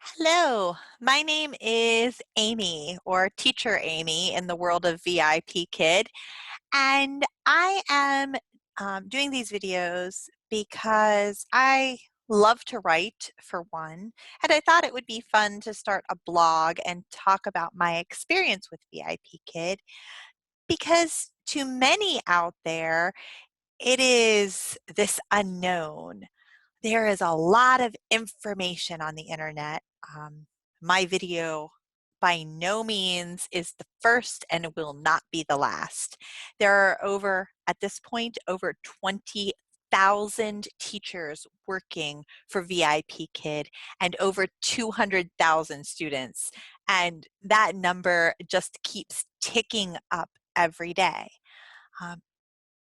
Hello, my name is Amy, or Teacher Amy in the world of VIPKID, and I am doing these videos because I love to write, for one, and I thought it would be fun to start a blog and talk about my experience with VIPKID, because to many out there, it is this unknown. There is a lot of information on the internet. My video by no means is the first and it will not be the last. There are at this point, over 20,000 teachers working for VIPKID and over 200,000 students. And that number just keeps ticking up every day. Um,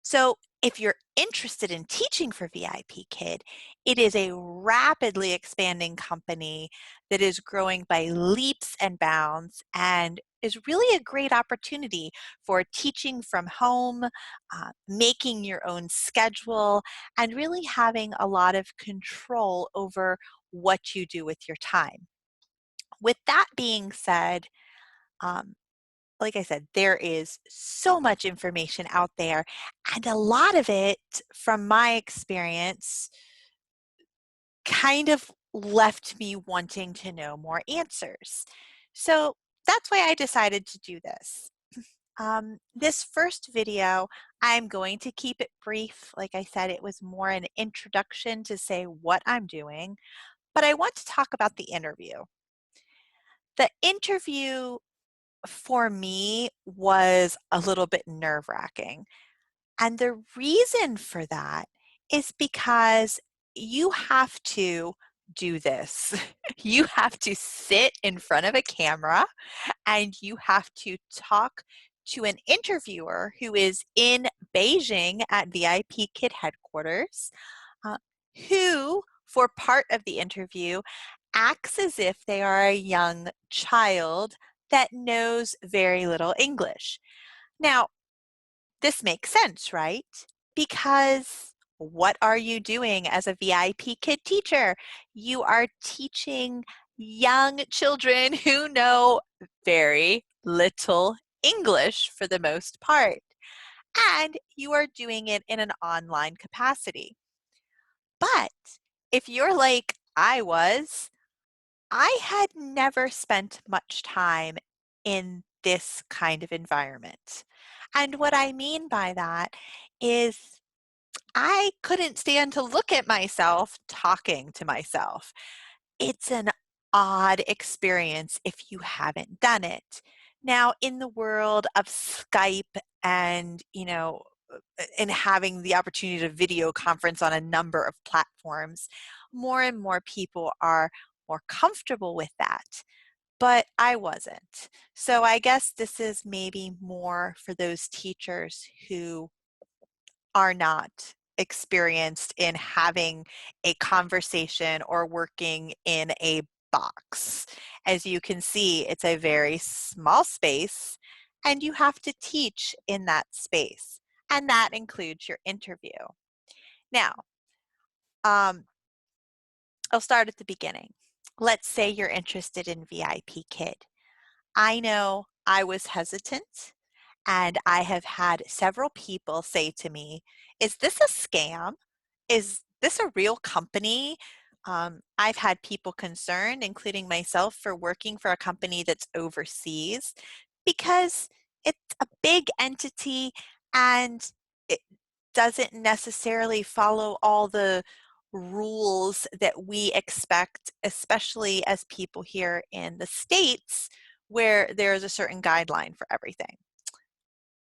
so if you're interested in teaching for VIPKID, it is a rapidly expanding company that is growing by leaps and bounds and is really a great opportunity for teaching from home, making your own schedule, and really having a lot of control over what you do with your time. With that being said, um, like I said, there is so much information out there, and a lot of it, from my experience, kind of left me wanting to know more answers. So that's why I decided to do this. This first video, I'm going to keep it brief. Like I said, it was more an introduction to say what I'm doing, but I want to talk about the interview. The interview for me was a little bit nerve-wracking. And the reason for that is because you have to do this. You have to sit in front of a camera and you have to talk to an interviewer who is in Beijing at VIPKID headquarters, uh, who, for part of the interview, acts as if they are a young child that knows very little English. Now, this makes sense, right? Because what are you doing as a VIPKID teacher? You are teaching young children who know very little English for the most part, and you are doing it in an online capacity. But if you're like I was, I had never spent much time in this kind of environment. And what I mean by that is I couldn't stand to look at myself talking to myself. It's an odd experience if you haven't done it. Now, in the world of Skype and, and having the opportunity to video conference on a number of platforms, more and more people are more comfortable with that. But I wasn't. So I guess this is maybe more for those teachers who are not experienced in having a conversation or working in a box. As you can see, it's a very small space and you have to teach in that space. And that includes your interview. Now, um, I'll start at the beginning. Let's say you're interested in VIPKID. I know I was hesitant, and I have had several people say to me, is this a scam? Is this a real company? I've had people concerned, including myself, for working for a company that's overseas because it's a big entity and it doesn't necessarily follow all the rules that we expect, especially as people here in the States, where there's a certain guideline for everything.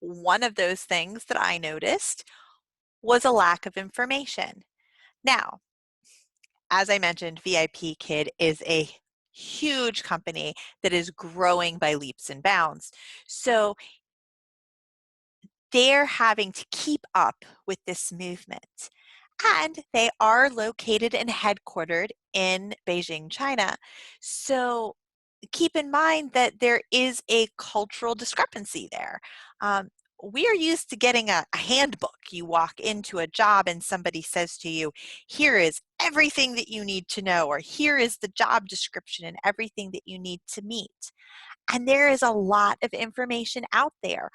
One of those things that I noticed was a lack of information. Now, as I mentioned, VIPKID is a huge company that is growing by leaps and bounds. So they're having to keep up with this movement. And they are located and headquartered in Beijing, China. So keep in mind that there is a cultural discrepancy there. we are used to getting a handbook. You walk into a job and somebody says to you, here is everything that you need to know, or here is the job description and everything that you need to meet. And there is a lot of information out there,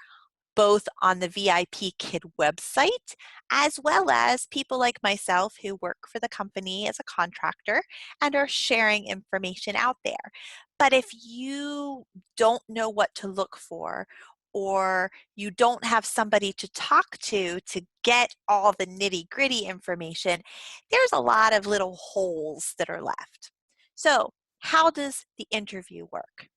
both on the VIPKID website, as well as people like myself who work for the company as a contractor and are sharing information out there. But if you don't know what to look for, or you don't have somebody to talk to get all the nitty-gritty information, there's a lot of little holes that are left. So how does the interview work?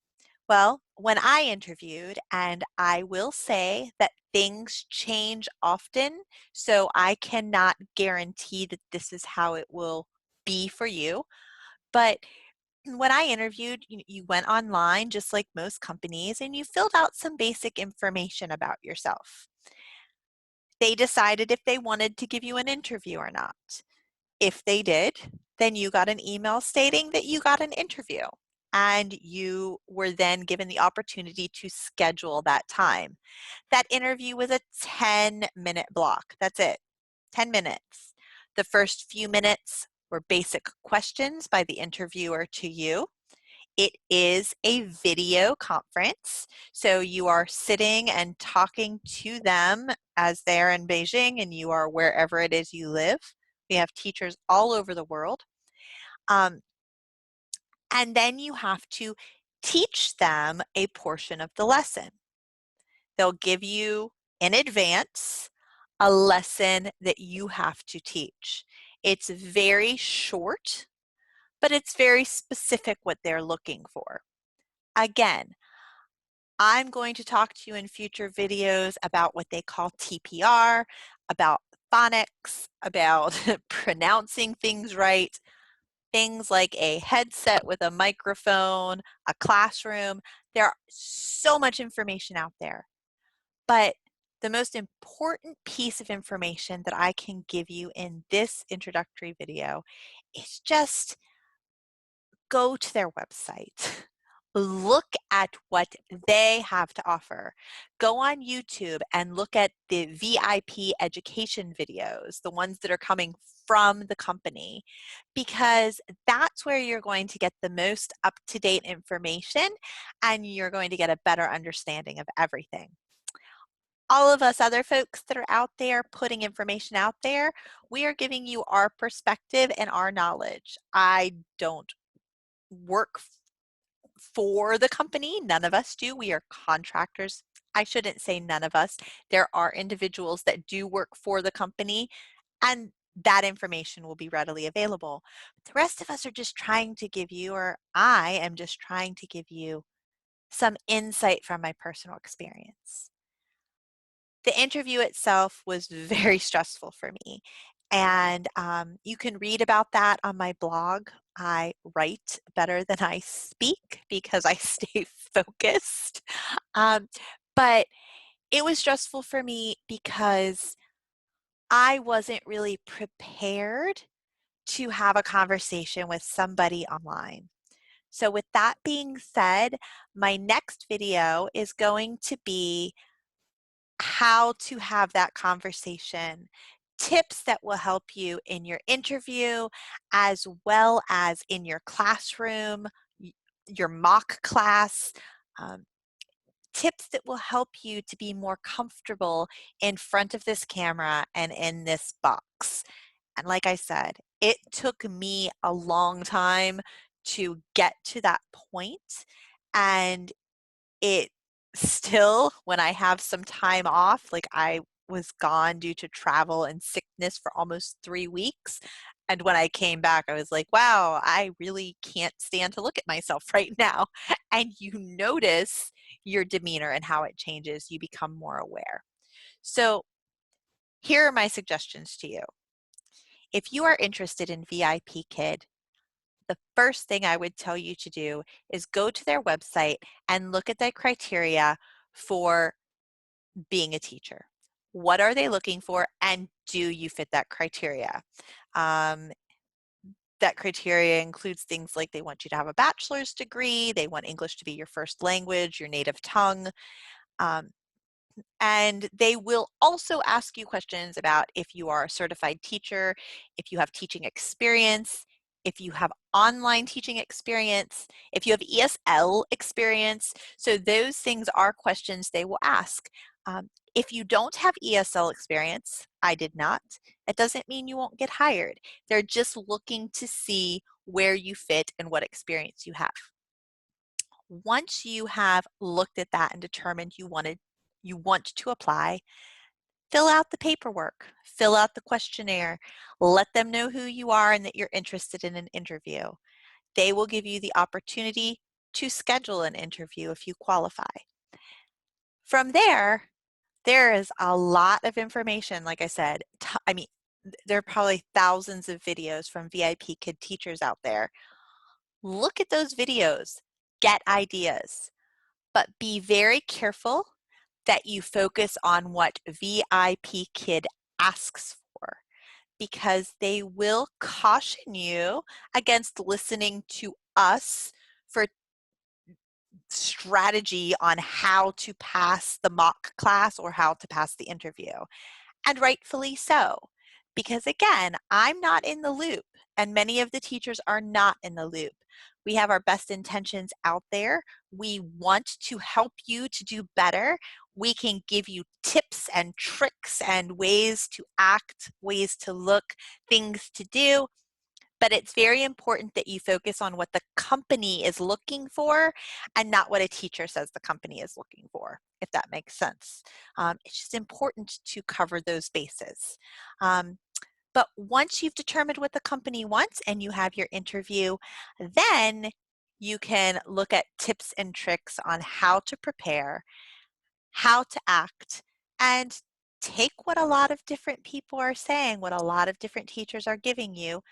Well, when I interviewed, and I will say that things change often, so I cannot guarantee that this is how it will be for you. But when I interviewed, you went online just like most companies and you filled out some basic information about yourself. They decided if they wanted to give you an interview or not. If they did, then you got an email stating that you got an interview, and you were then given the opportunity to schedule that time. That interview was a 10-minute block. That's it, 10 minutes. The first few minutes were basic questions by the interviewer to you. It is a video conference, so you are sitting and talking to them as they're in Beijing and you are wherever it is you live. We have teachers all over the world. Um, and then you have to teach them a portion of the lesson. They'll give you in advance a lesson that you have to teach. It's very short, but it's very specific what they're looking for. Again, I'm going to talk to you in future videos about what they call TPR, about phonics, about pronouncing things right, things like a headset with a microphone, a classroom. There's so much information out there. But the most important piece of information that I can give you in this introductory video is just go to their website. Look at what they have to offer. Go on YouTube and look at the VIP education videos, the ones that are coming from the company, because that's where you're going to get the most up-to-date information and you're going to get a better understanding of everything. All of us other folks that are out there putting information out there, we are giving you our perspective and our knowledge. I don't work for the company. None of us do. We are contractors. I shouldn't say none of us. There are individuals that do work for the company, and that information will be readily available. The rest of us are just trying to give you, or I am just trying to give you, some insight from my personal experience. The interview itself was very stressful for me, and you can read about that on my blog. I write better than I speak because I stay focused. Um, but it was stressful for me because I wasn't really prepared to have a conversation with somebody online. So with that being said, my next video is going to be how to have that conversation, tips that will help you in your interview as well as in your classroom, your mock class, um, tips that will help you to be more comfortable in front of this camera and in this box. And like I said, it took me a long time to get to that point, and it still, when I have some time off, like I was gone due to travel and sickness for almost 3 weeks. And when I came back, I was like, wow, I really can't stand to look at myself right now. And you notice your demeanor and how it changes. You become more aware. So here are my suggestions to you. If you are interested in VIPKID, the first thing I would tell you to do is go to their website and look at their criteria for being a teacher. What are they looking for, and do you fit that criteria? Um, that criteria includes things like they want you to have a bachelor's degree, they want English to be your first language, your native tongue. Um, And they will also ask you questions about if you are a certified teacher, if you have teaching experience, if you have online teaching experience, if you have ESL experience. So those things are questions they will ask. If you don't have ESL experience, I did not, it doesn't mean you won't get hired. They're just looking to see where you fit and what experience you have. Once you have looked at that and determined you want to apply, fill out the paperwork, fill out the questionnaire, let them know who you are and that you're interested in an interview. They will give you the opportunity to schedule an interview if you qualify. From there is a lot of information, like I said. I mean, there are probably thousands of videos from VIPKID teachers out there. Look at those videos, get ideas, but be very careful that you focus on what VIPKID asks for, because they will caution you against listening to us for strategy on how to pass the mock class or how to pass the interview. And rightfully so, because again, I'm not in the loop and many of the teachers are not in the loop. We have our best intentions out there. We want to help you to do better. We can give you tips and tricks and ways to act, ways to look, things to do. But it's very important that you focus on what the company is looking for and not what a teacher says the company is looking for, if that makes sense. It's just important to cover those bases. But once you've determined what the company wants and you have your interview, then you can look at tips and tricks on how to prepare, how to act, and take what a lot of different people are saying, what a lot of different teachers are giving you,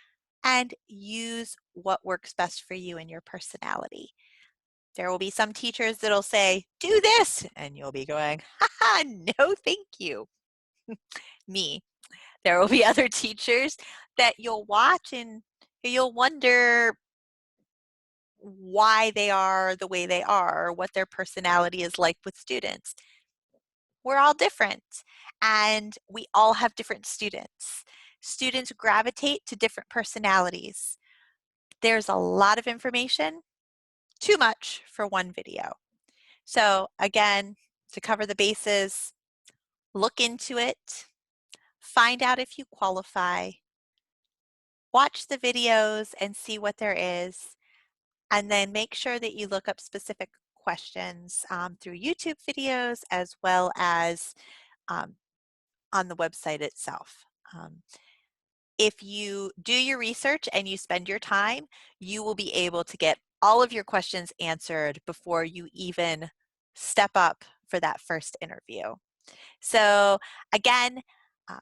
and use what works best for you and your personality. There will be some teachers that'll say, do this, and you'll be going, haha, no thank you. Me. There will be other teachers that you'll watch and you'll wonder why they are the way they are, or what their personality is like with students. We're all different and we all have different students. Students gravitate to different personalities. There's a lot of information, too much for one video. So again, to cover the bases, look into it, find out if you qualify, watch the videos and see what there is, and then make sure that you look up specific questions through YouTube videos as well as um, on the website itself. If you do your research and you spend your time, you will be able to get all of your questions answered before you even step up for that first interview. So again, uh,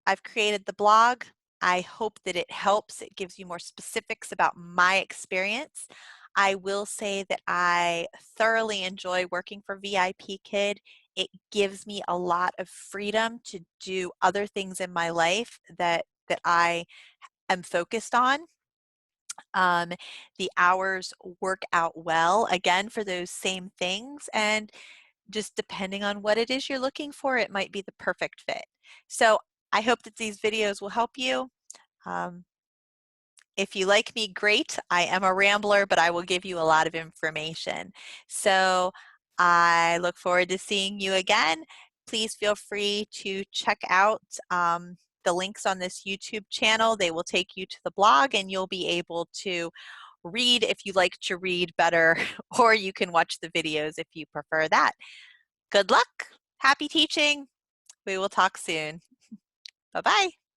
I've created the blog. I hope that it helps. It gives you more specifics about my experience. I will say that I thoroughly enjoy working for VIPKID. It gives me a lot of freedom to do other things in my life that I am focused on. The hours work out well, again, for those same things, and just depending on what it is you're looking for, it might be the perfect fit. So I hope that these videos will help you. Um, if you like me, great. I am a rambler, but I will give you a lot of information. So I look forward to seeing you again. Please feel free to check out the links on this YouTube channel. They will take you to the blog and you'll be able to read if you like to read better, or you can watch the videos if you prefer that. Good luck. Happy teaching. We will talk soon. Bye-bye.